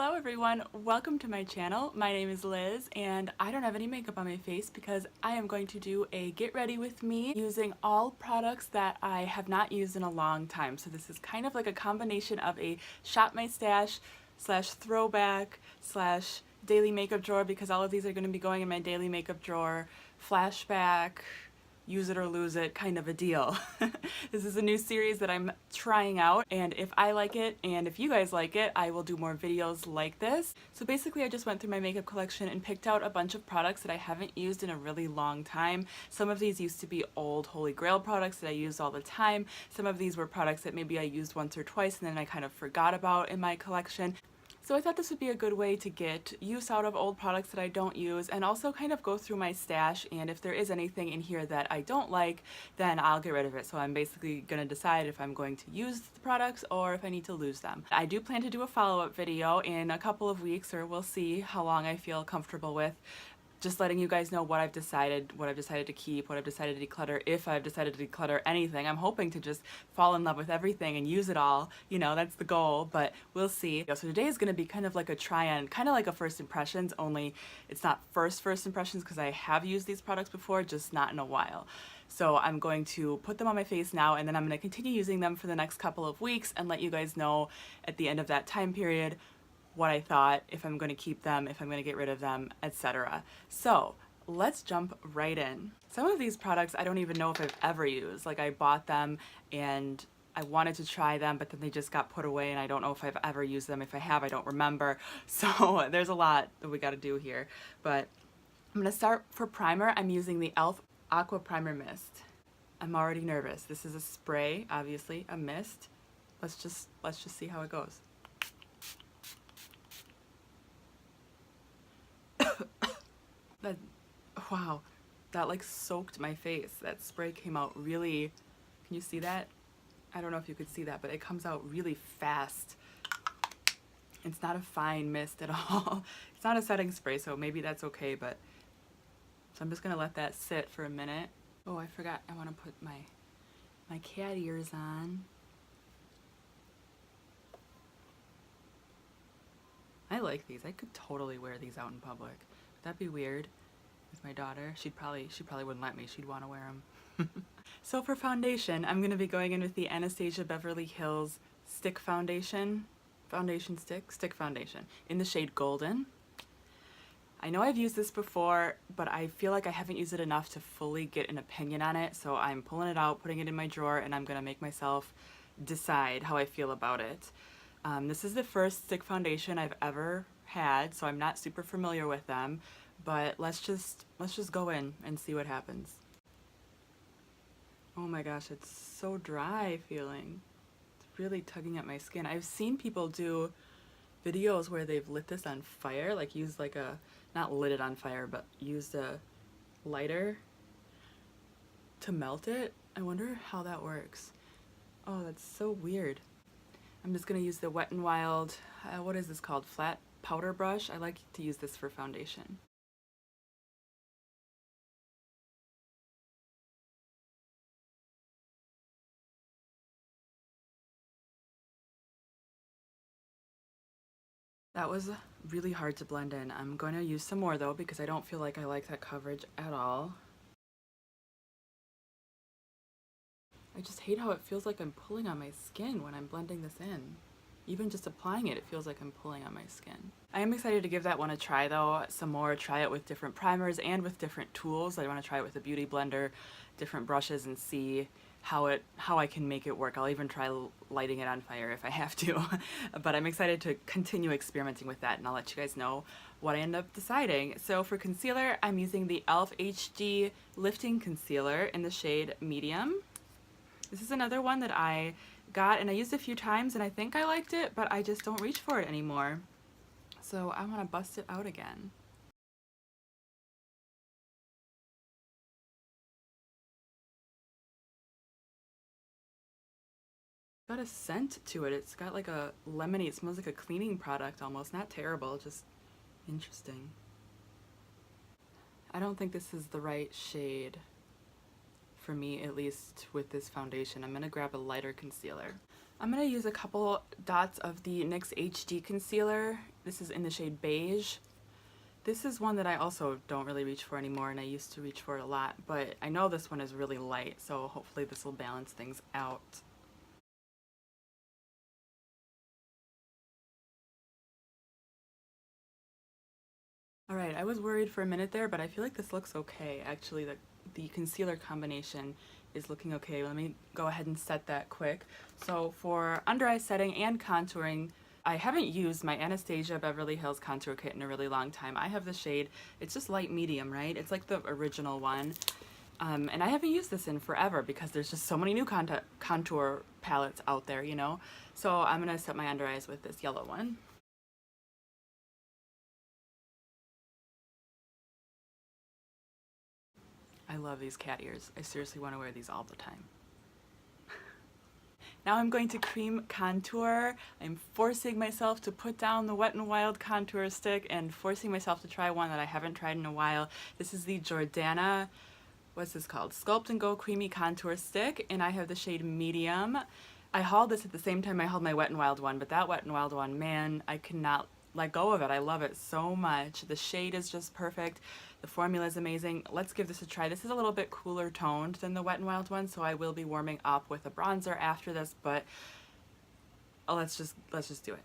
Hello everyone, welcome to my channel. My name is Liz and I don't have any makeup on my face because I am going to do a get ready with me using all products that I have not used in a long time. So this is kind of like a combination of a shop my stash slash throwback slash daily makeup drawer, because all of these are going to be going in my daily makeup drawer, flashback, use it or lose it kind of a deal. This is a new series that I'm trying out, and if I like it and if you guys like it, I will do more videos like this. So basically I just went through my makeup collection and picked out a bunch of products that I haven't used in a really long time. Some of these used to be old Holy Grail products that I used all the time. Some of these were products that maybe I used once or twice and then I kind of forgot about in my collection. So I thought this would be a good way to get use out of old products that I don't use, and also kind of go through my stash, and if there is anything in here that I don't like, then I'll get rid of it. So I'm basically going to decide if I'm going to use the products or if I need to lose them. I do plan to do a follow-up video in a couple of weeks, or we'll see how long I feel comfortable with. Just letting you guys know what I've decided to keep, what I've decided to declutter, if I've decided to declutter anything. I'm hoping to just fall in love with everything and use it all. You know, that's the goal, but we'll see. So today is going to be kind of like a try-on, kind of like a first impressions, only it's not first impressions because I have used these products before, just not in a while. So I'm going to put them on my face now, and then I'm going to continue using them for the next couple of weeks and let you guys know at the end of that time period what I thought, if I'm going to keep them, if I'm going to get rid of them, etc. So let's jump right in. Some of these products I don't even know if I've ever used. Like, I bought them and I wanted to try them, but then they just got put away and I don't know if I've ever used them. If I have, I don't remember. So there's a lot that we got to do here. But I'm going to start for primer. I'm using the e.l.f. Aqua Primer Mist. I'm already nervous. This is a spray, obviously, a mist. Let's just see how it goes. Wow, that like soaked my face. That spray came out really, can you see that? I don't know if you could see that, but it comes out really fast. It's not a fine mist at all. It's not a setting spray, so maybe that's okay, but so I'm just gonna let that sit for a minute. Oh, I forgot, I want to put my cat ears on. I like these. I could totally wear these out in public. Would that be weird? With my daughter, she probably wouldn't let me. She'd want to wear them. So for foundation, I'm going to be going in with the Anastasia Beverly Hills Stick Foundation, Stick Foundation in the shade Golden. I know I've used this before, but I feel like I haven't used it enough to fully get an opinion on it, so I'm pulling it out, putting it in my drawer, and I'm going to make myself decide how I feel about it. This is the first stick foundation I've ever had, so I'm not super familiar with them, but let's just go in and see what happens. Oh my gosh, it's so dry feeling. It's really tugging at my skin. I've seen people do videos where they've lit this on fire, like used like a, not lit it on fire, but used a lighter to melt it. I wonder how that works. Oh, that's so weird. I'm just going to use the Wet n Wild, what is this called? Flat powder brush. I like to use this for foundation. That was really hard to blend in. I'm going to use some more though, because I don't feel like I like that coverage at all. I just hate how it feels like I'm pulling on my skin when I'm blending this in. Even just applying it, it feels like I'm pulling on my skin. I am excited to give that one a try though, some more, try it with different primers and with different tools. I want to try it with a beauty blender, different brushes, and see how I can make it work. I'll even try lighting it on fire if I have to. But I'm excited to continue experimenting with that, and I'll let you guys know what I end up deciding. So for concealer, I'm using the e.l.f. HD Lifting Concealer in the shade Medium. This is another one that I got and I used a few times and I think I liked it, but I just don't reach for it anymore. So I want to bust it out again. It's got a scent to it. It's got like a lemony, it smells like a cleaning product almost. Not terrible, just interesting. I don't think this is the right shade for me, at least with this foundation. I'm going to grab a lighter concealer. I'm going to use a couple dots of the NYX HD Concealer This is in the shade Beige. This is one that I also don't really reach for anymore, and I used to reach for it a lot, but I know this one is really light, so hopefully this will balance things out. Alright, I was worried for a minute there, but I feel like this looks okay. Actually, the concealer combination is looking okay. Let me go ahead and set that quick. So for under eye setting and contouring, I haven't used my Anastasia Beverly Hills Contour Kit in a really long time. I have the shade, it's just light medium, right? It's like the original one. And I haven't used this in forever because there's just so many new contour palettes out there, you know? So I'm gonna set my under eyes with this yellow one. I love these cat ears. I seriously want to wear these all the time. Now I'm going to cream contour. I'm forcing myself to put down the Wet n Wild contour stick and forcing myself to try one that I haven't tried in a while. This is the Jordana, what's this called? Sculpt and Go Creamy Contour Stick, and I have the shade Medium. I hauled this at the same time I hauled my Wet n Wild one, but that Wet n Wild one, man, I cannot let go of it. I love it so much. The shade is just perfect. The formula is amazing. Let's give this a try. This is a little bit cooler toned than the Wet n Wild one, so I will be warming up with a bronzer after this, but let's just do it.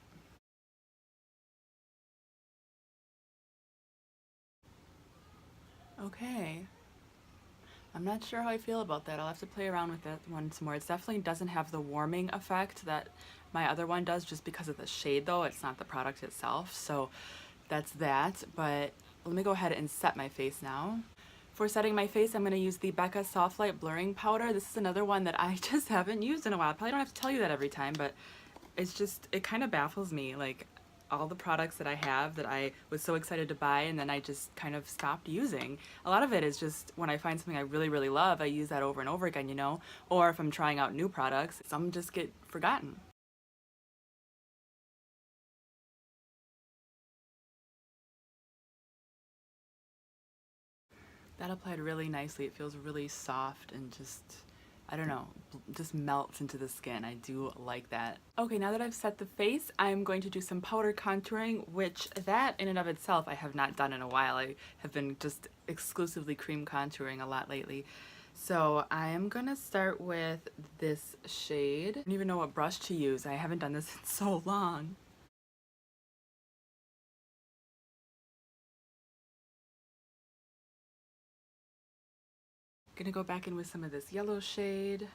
Okay. I'm not sure how I feel about that. I'll have to play around with that one some more. It definitely doesn't have the warming effect that my other one does just because of the shade though. It's not the product itself. So that's that. But let me go ahead and set my face now. For setting my face, I'm going to use the Becca Soft Light Blurring Powder. This is another one that I just haven't used in a while. I probably don't have to tell you that every time, but it's just, it kind of baffles me. Like, all the products that I have that I was so excited to buy and then I just kind of stopped using. A lot of it is just when I find something I really, really love, I use that over and over again, you know? Or if I'm trying out new products, some just get forgotten. That applied really nicely. It feels really soft and just, I don't know, just melts into the skin. I do like that. Okay, now that I've set the face, I'm going to do some powder contouring, which that in and of itself I have not done in a while. I have been just exclusively cream contouring a lot lately. So I am gonna start with this shade. I don't even know what brush to use. I haven't done this in so long. Gonna go back in with some of this yellow shade.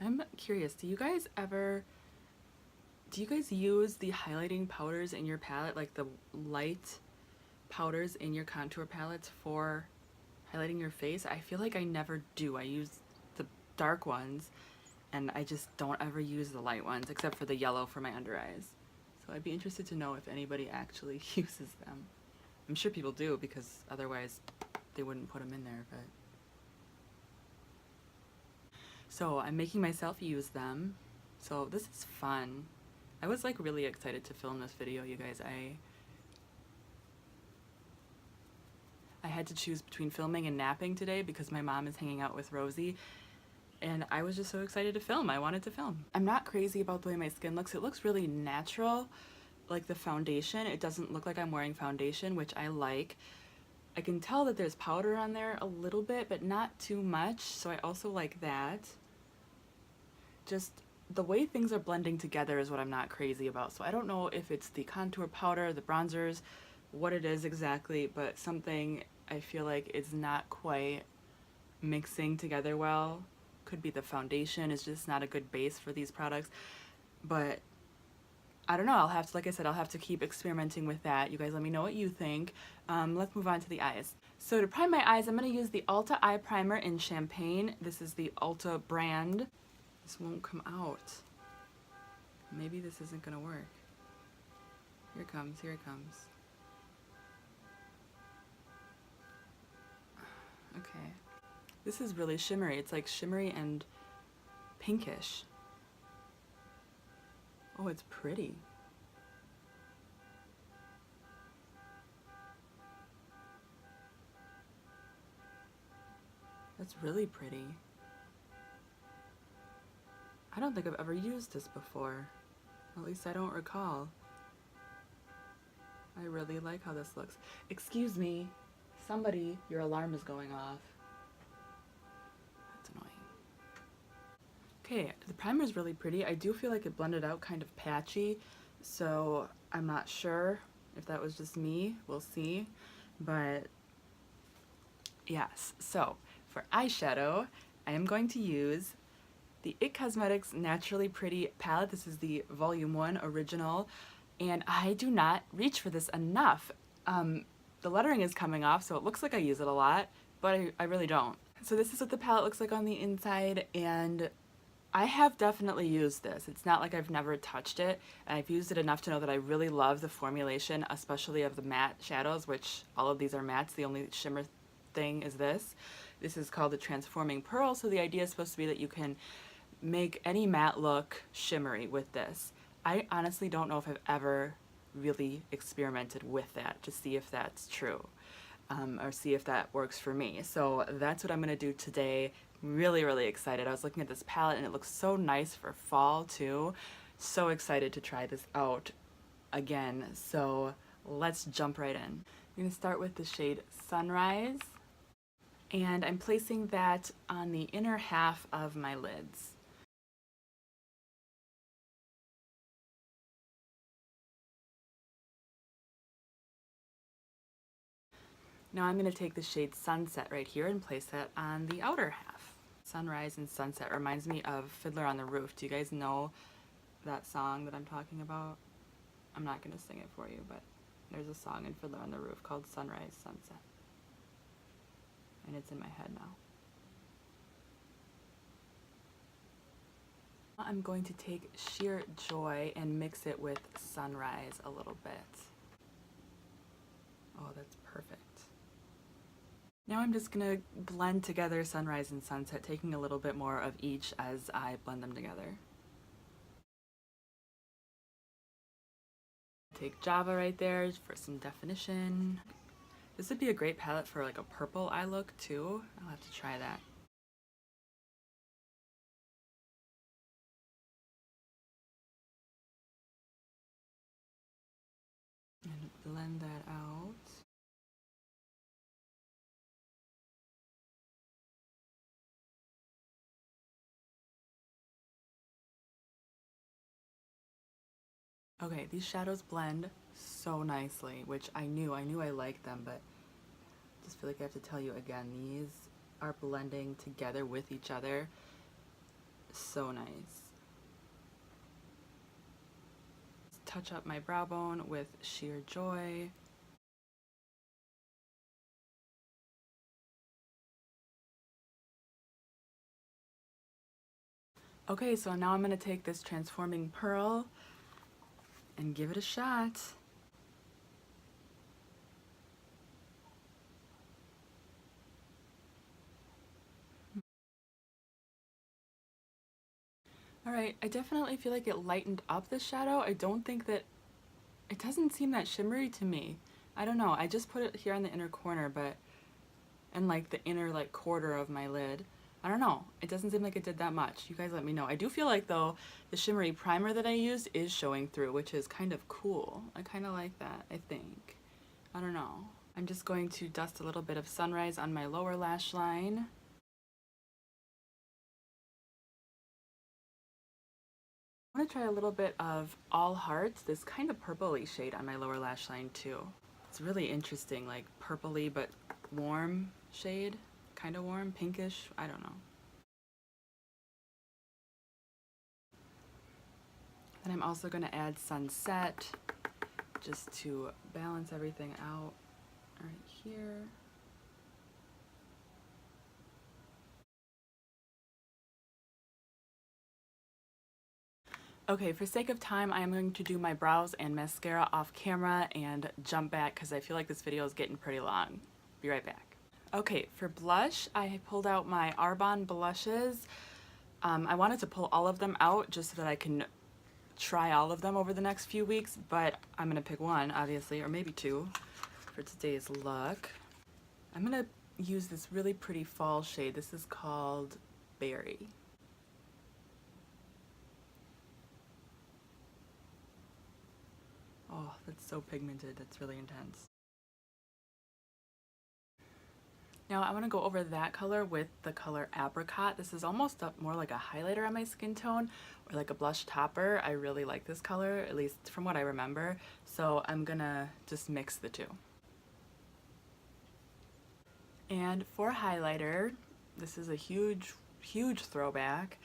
I'm curious, do you guys use the highlighting powders in your palette, like the light powders in your contour palettes for highlighting your face? I feel like I never do. I use the dark ones and I just don't ever use the light ones except for the yellow for my under eyes. So I'd be interested to know if anybody actually uses them. I'm sure people do because otherwise they wouldn't put them in there, but so I'm making myself use them. So this is fun. I was like really excited to film this video, you guys. I had to choose between filming and napping today because my mom is hanging out with Rosie and I was just so excited to film. I wanted to film. I'm not crazy about the way my skin looks. It looks really natural, like the foundation. It doesn't look like I'm wearing foundation, which I like. I can tell that there's powder on there a little bit, but not too much, so I also like that. Just the way things are blending together is what I'm not crazy about. So I don't know if it's the contour powder, the bronzers, what it is exactly, but something I feel like is not quite mixing together well. Could be the foundation is just not a good base for these products, but I don't know. I'll have to, like I said, I'll have to keep experimenting with that. You guys let me know what you think. Let's move on to the eyes. So to prime my eyes, I'm going to use the Ulta Eye Primer in Champagne. This is the Ulta brand. This won't come out. Maybe this isn't going to work. Here it comes, here it comes. Okay. This is really shimmery. It's like shimmery and pinkish. Oh, it's pretty. That's really pretty. I don't think I've ever used this before. At least I don't recall. I really like how this looks. Excuse me, somebody, your alarm is going off. That's annoying. Okay, the primer is really pretty. I do feel like it blended out kind of patchy, so I'm not sure if that was just me. We'll see. But yes, so for eyeshadow, I am going to use the IT Cosmetics Naturally Pretty palette. This is the Volume 1 Original, and I do not reach for this enough. The lettering is coming off, so it looks like I use it a lot, but I really don't. So this is what the palette looks like on the inside, and I have definitely used this. It's not like I've never touched it, and I've used it enough to know that I really love the formulation, especially of the matte shadows, which all of these are mattes. The only shimmer thing is this. This is called the Transforming Pearl, so the idea is supposed to be that you can make any matte look shimmery with this. I honestly don't know if I've ever really experimented with that to see if that's true, or see if that works for me. So that's what I'm gonna do today. Really, really excited. I was looking at this palette and it looks so nice for fall too. So excited to try this out again. So let's jump right in. I'm gonna start with the shade Sunrise, and I'm placing that on the inner half of my lids. Now I'm going to take the shade Sunset right here and place that on the outer half. Sunrise and Sunset reminds me of Fiddler on the Roof. Do you guys know that song that I'm talking about? I'm not going to sing it for you, but there's a song in Fiddler on the Roof called Sunrise, Sunset. And it's in my head now. I'm going to take Sheer Joy and mix it with Sunrise a little bit. Oh, that's perfect. Now I'm just gonna blend together Sunrise and Sunset, taking a little bit more of each as I blend them together. Take Java right there for some definition. This would be a great palette for like a purple eye look too. I'll have to try that. And blend that out. Okay, these shadows blend so nicely, which I knew I liked them, but I just feel like I have to tell you again, these are blending together with each other. So nice. Let's touch up my brow bone with Sheer Joy. Okay, so now I'm going to take this Transforming Pearl and give it a shot. Alright, I definitely feel like it lightened up the shadow. I don't think that, it doesn't seem that shimmery to me. I don't know, I just put it here on the inner corner, but, and like the inner like quarter of my lid. I don't know, it doesn't seem like it did that much. You guys let me know. I do feel like though, the shimmery primer that I used is showing through, which is kind of cool. I kind of like that, I think. I don't know. I'm just going to dust a little bit of Sunrise on my lower lash line. I'm going to try a little bit of All Hearts, this kind of purpley shade on my lower lash line too. It's really interesting, like purpley but warm shade, kind of warm, pinkish, I don't know. Then I'm also going to add Sunset just to balance everything out right here. Okay, for sake of time, I am going to do my brows and mascara off camera and jump back because I feel like this video is getting pretty long. Be right back. Okay, for blush, I pulled out my Arbonne Blushes. I wanted to pull all of them out just so that I can try all of them over the next few weeks, but I'm gonna pick one, obviously, or maybe two for today's look. I'm gonna use this really pretty fall shade. This is called Berry. Oh, that's so pigmented. That's really intense. Now I want to go over that color with the color Apricot. This is almost more like a highlighter on my skin tone or like a blush topper. I really like this color, at least from what I remember. So I'm gonna just mix the two. And for highlighter, this is a huge throwback.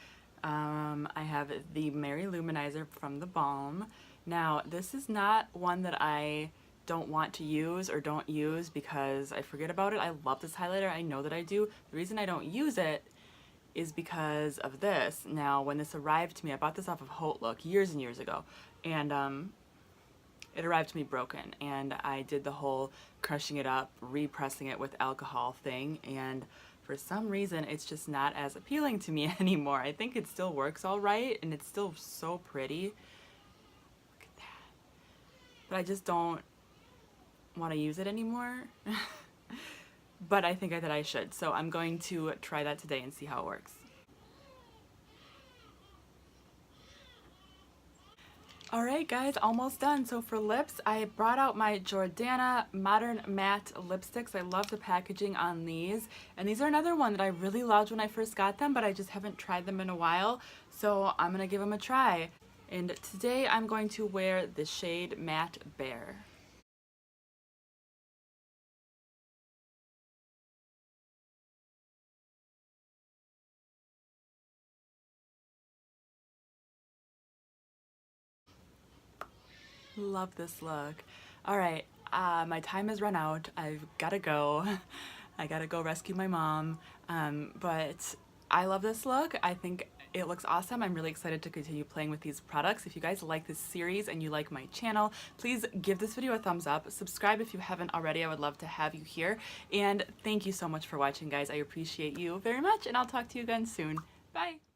I have the Mary Lu-Manizer from the Balm. Now this is not one that I don't want to use or don't use because I forget about it. I love this highlighter. I know that I do. The reason I don't use it is because of this. Now when this arrived to me, I bought this off of Haute Look years and years ago, and it arrived to me broken, and I did the whole crushing it up, repressing it with alcohol thing, and for some reason it's just not as appealing to me anymore. I think it still works all right and it's still so pretty. Look at that. But I just don't want to use it anymore. But I think that I should, so I'm going to try that today and see how it works. Alright guys, almost done. So for lips, I brought out my Jordana Modern Matte Lipsticks. I love the packaging on these, and these are another one that I really loved when I first got them, but I just haven't tried them in a while, so I'm gonna give them a try. And today I'm going to wear the shade Matte Bear. Love this look. Alright, my time has run out. I've gotta go. I gotta go rescue my mom. But I love this look. I think it looks awesome. I'm really excited to continue playing with these products. If you guys like this series and you like my channel, please give this video a thumbs up. Subscribe if you haven't already. I would love to have you here. And thank you so much for watching, guys. I appreciate you very much, and I'll talk to you again soon. Bye!